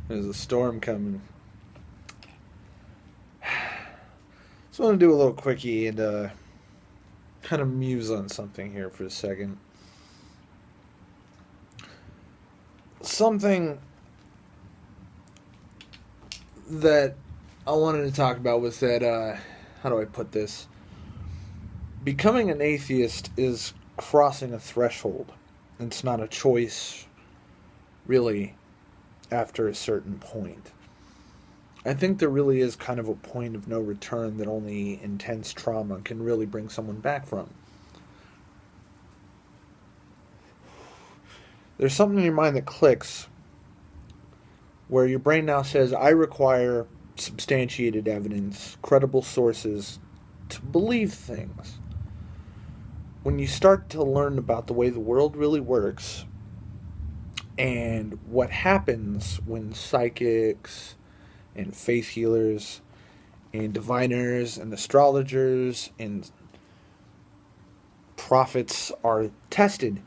There's a storm coming. So I want to do a little quickie and kind of muse on something here for a second. Something that I wanted to talk about was that, how do I put this? Becoming an atheist is crossing a threshold. It's not a choice, really, after a certain point. I think there really is kind of a point of no return that only intense trauma can really bring someone back from. There's something in your mind that clicks where your brain now says, I require substantiated evidence, credible sources to believe things. When you start to learn about the way the world really works and what happens when psychics and faith healers and diviners and astrologers and prophets are tested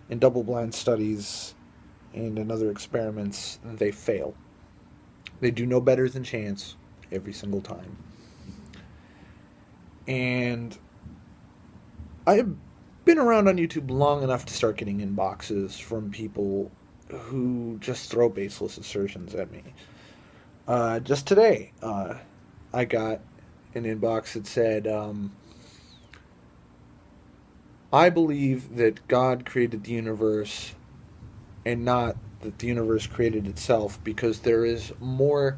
in double-blind studies and in other experiments, they fail. They do no better than chance every single time. And I've been around on YouTube long enough to start getting inboxes from people who just throw baseless assertions at me. Just today, I got an inbox that said, I believe that God created the universe and not that the universe created itself because there is more,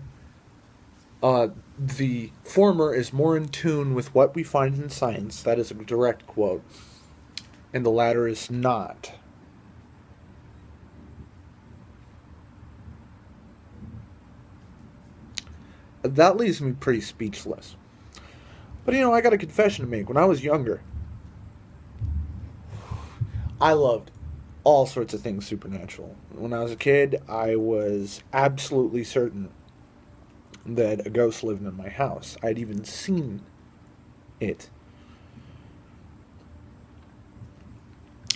the former is more in tune with what we find in science. That is a direct quote. And the latter is not. That leaves me pretty speechless. But I got a confession to make. When I was younger, I loved all sorts of things supernatural. When I was a kid, I was absolutely certain that a ghost lived in my house. I'd even seen it.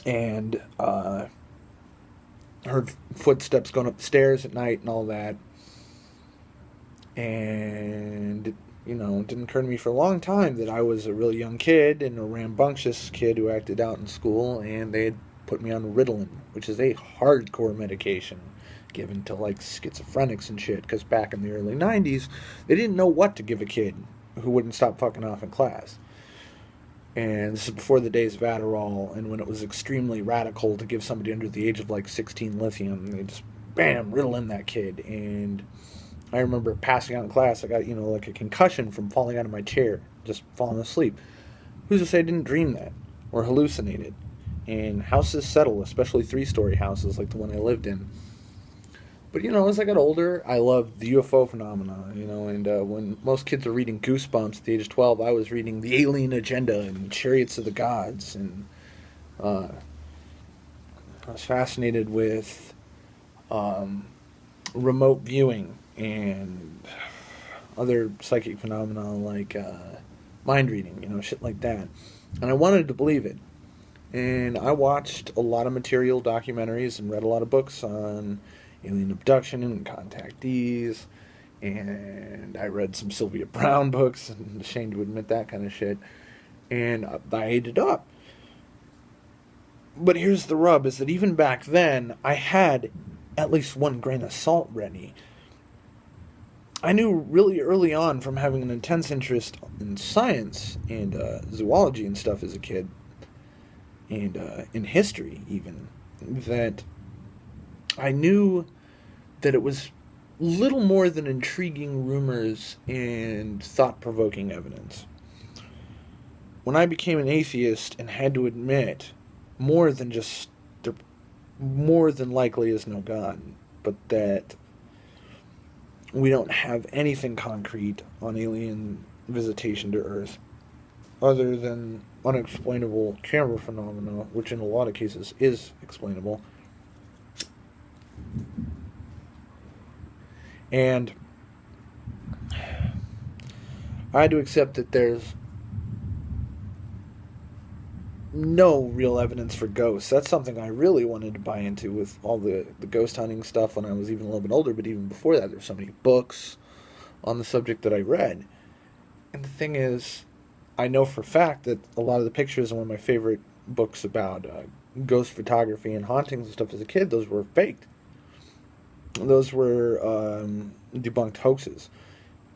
And heard footsteps going up the stairs at night and all that. And it didn't occur to me for a long time that I was a really young kid and a rambunctious kid who acted out in school, and they had put me on Ritalin, which is a hardcore medication given to like schizophrenics and shit, because back in the early 90s, they didn't know what to give a kid who wouldn't stop fucking off in class. And this is before the days of Adderall, and when it was extremely radical to give somebody under the age of like 16 lithium, they just, bam, Ritalin that kid. And I remember passing out in class. I got, like a concussion from falling out of my chair, just falling asleep. Who's to say I didn't dream that or hallucinated? And houses settle, especially 3-story houses like the one I lived in. But, as I got older, I loved the UFO phenomena, and when most kids were reading Goosebumps at the age of 12, I was reading The Alien Agenda and Chariots of the Gods. And I was fascinated with remote viewing and other psychic phenomena like mind reading, shit like that. And I wanted to believe it. And I watched a lot of material documentaries and read a lot of books on alien abduction and contactees. And I read some Sylvia Browne books, and ashamed to admit that kind of shit. And I ate it up. But here's the rub, is that even back then, I had at least one grain of salt ready. I knew really early on from having an intense interest in science and zoology and stuff as a kid, and in history even, that I knew that it was little more than intriguing rumors and thought-provoking evidence. When I became an atheist and had to admit more than just there more than likely is no God, but that we don't have anything concrete on alien visitation to Earth other than unexplainable camera phenomena, which in a lot of cases is explainable. And I had to accept that there's no real evidence for ghosts. That's something I really wanted to buy into with all the ghost hunting stuff when I was even a little bit older, but even before that, there's so many books on the subject that I read. And the thing is, I know for a fact that a lot of the pictures in one of my favorite books about ghost photography and hauntings and stuff as a kid, those were faked. Those were debunked hoaxes.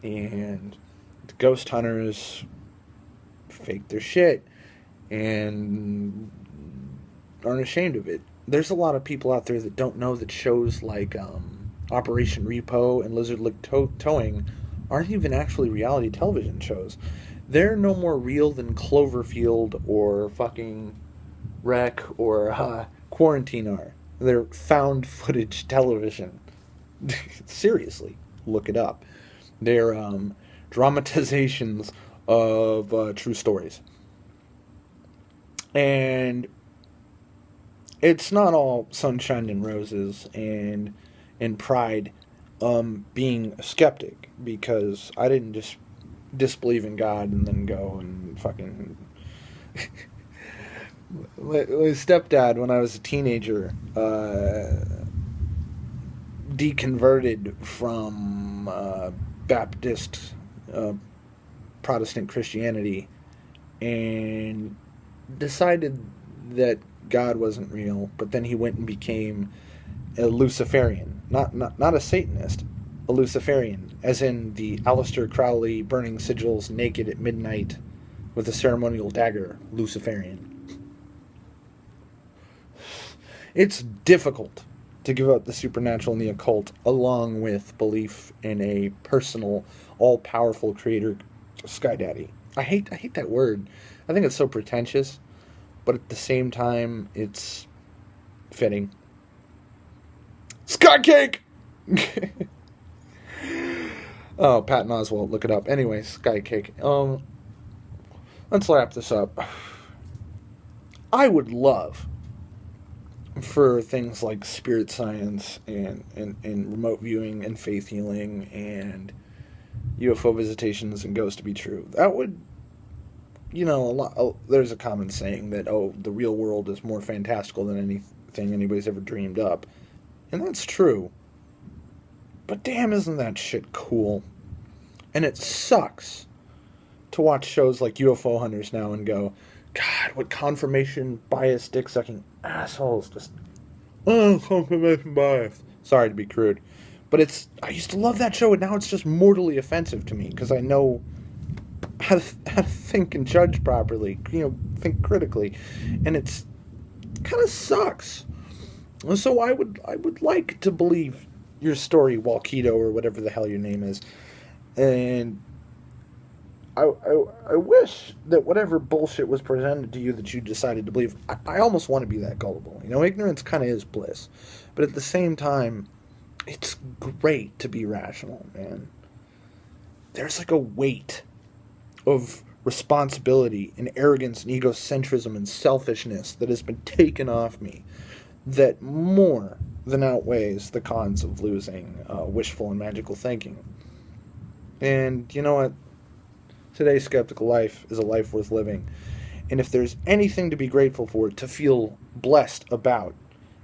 And the ghost hunters faked their shit and aren't ashamed of it. There's a lot of people out there that don't know that shows like Operation Repo and Lizard Lick Towing aren't even actually reality television shows. They're no more real than Cloverfield or fucking Wreck or Quarantine are. They're found footage television. Seriously, look it up. They're dramatizations of true stories. And it's not all sunshine and roses and pride being a skeptic, because I didn't just disbelieve in God and then go and fucking... my stepdad, when I was a teenager, deconverted from Baptist Protestant Christianity and decided that God wasn't real, but then he went and became a Luciferian. Not a Satanist, a Luciferian, as in the Aleister Crowley burning sigils naked at midnight with a ceremonial dagger Luciferian. It's difficult to give up the supernatural and the occult along with belief in a personal, all-powerful creator, Sky Daddy. I hate that word. I think it's so pretentious, but at the same time, it's fitting. Sky Cake! Oh, Patton Oswalt, look it up. Anyway, Sky Cake. Let's wrap this up. I would love for things like spirit science and remote viewing and faith healing and UFO visitations and ghosts to be true. That would, there's a common saying that, the real world is more fantastical than anything anybody's ever dreamed up. And that's true. But damn, isn't that shit cool? And it sucks to watch shows like UFO Hunters now and go, God, what confirmation bias dick-sucking assholes. Just, confirmation bias. Sorry to be crude. But I used to love that show, and now it's just mortally offensive to me, because I know how to think and judge properly, think critically. And it's kind of sucks. So I would like to believe your story, Walketo, or whatever the hell your name is. And I wish that whatever bullshit was presented to you that you decided to believe, I almost want to be that gullible. Ignorance kind of is bliss. But at the same time, it's great to be rational, man. There's like a weight of responsibility and arrogance and egocentrism and selfishness that has been taken off me that more than outweighs the cons of losing wishful and magical thinking. And you know what? Today's skeptical life is a life worth living. And if there's anything to be grateful for, to feel blessed about,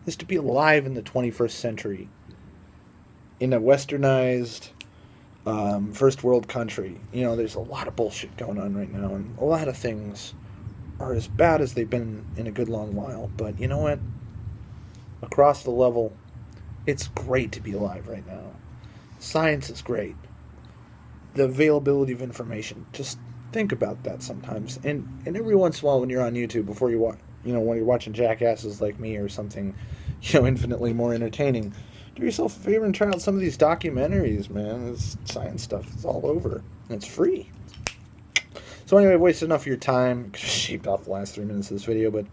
is to be alive in the 21st century in a westernized first world country. There's a lot of bullshit going on right now, and a lot of things are as bad as they've been in a good long while. But you know what? Across the level, it's great to be alive right now. Science is great. The availability of information. Just think about that sometimes. And every once in a while when you're on YouTube, before you watch, when you're watching jackasses like me or something, infinitely more entertaining, do yourself a favor and try out some of these documentaries, man. This science stuff is all over. And it's free. So anyway, I've wasted enough of your time. Just shaved off the last 3 minutes of this video, but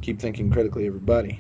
keep thinking critically, everybody.